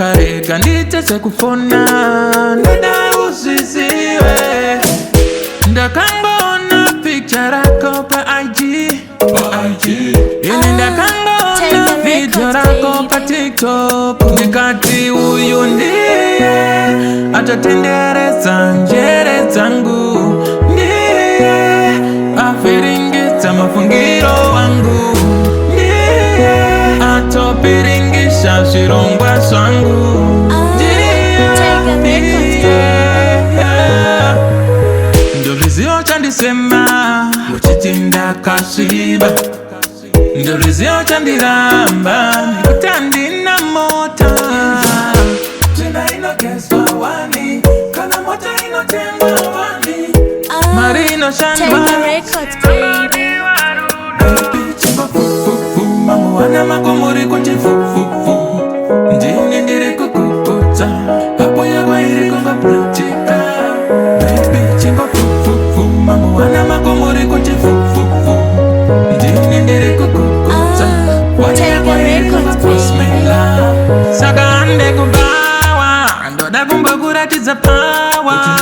kareka nditese kufona ndoda usiziwe ndakangona picture rako pa IG ine ndakangona video rako pa TikTok ndikati uyu ndiye atatendereza njere zangu ndiye afiringisa mafungiro wangu ndiye atopiringisha shirongwa swangu Ndorizio chandisema muchitinda kashiba Ndorizio chandiramba nikutandina mota Tena inokeswa wani kana mota inotengwa wani Marino Shanba Baby chimba fufufu Mamu wana makomori kuchi fufufu Ndini ndiri kukukuta Hapo ya kwa hiri kunga pratika Baby chimba fufufu Mamu wana makomori kuchi fufufu Ndini ndiri kukukuta Wani ya kwa hiri kunga prosmela Saka ande kubawa Ndoda kumbaguratiza pawa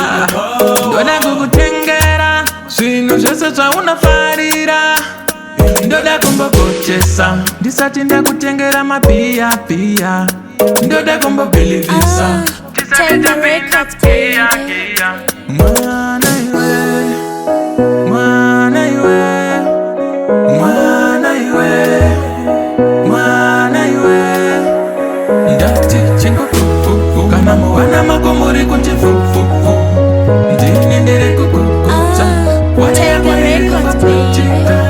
Ndoda kukutengera Swinu shesa cha unafarira Ndoda kumbagochesa Ndisati ndakutengera mapia pia Ndoda kumbabilivisa Ndisati ndapinga pia pia Mwana iwe Mwana iwe Mwana iwe Mwana iwe Ndati chingo fufufu Kana mwana makomori kunchi fufufu Ndini ndiri kukukuta Wani ya kwa hiri kunga pratika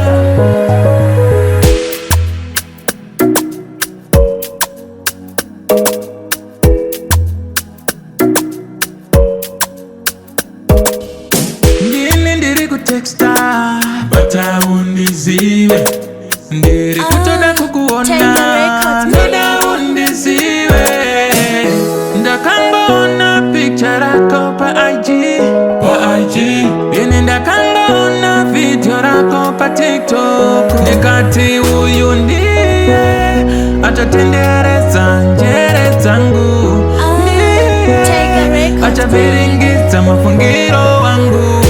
Ndini ndiri kutexta Bata undiziwe Ndiri kutoda kukuona Ndoda undiziwe Ndakangona picture rako pa IG Ini ndakangona video rako pa TikTok Ndikati uyu ndiye atatendereza njere zangu Ndiye achaviringiza mafungiro wangu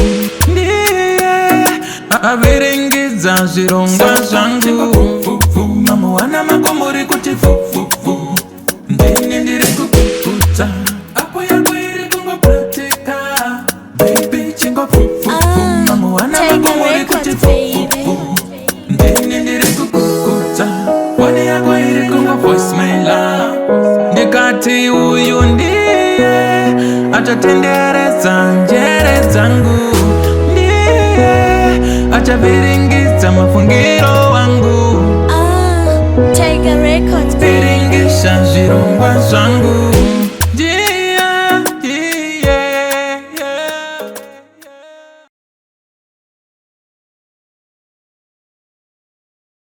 Ndiye aviringiza zirongwa zangu Mamu wana makomori kuti fufufu Ndini ndiri kukukuta Apo ya kwiri kungo pratika Baby chingo fufufu Mamu wana makomori kuti fufufu Ndini ndiri kukukuta Wani ya kwiri kungo voicemaila Ndikati uyu ndiye atatendereza njere zangu Ndiye achaviringiza mafungiro wangu Viringisha zirongwa zangu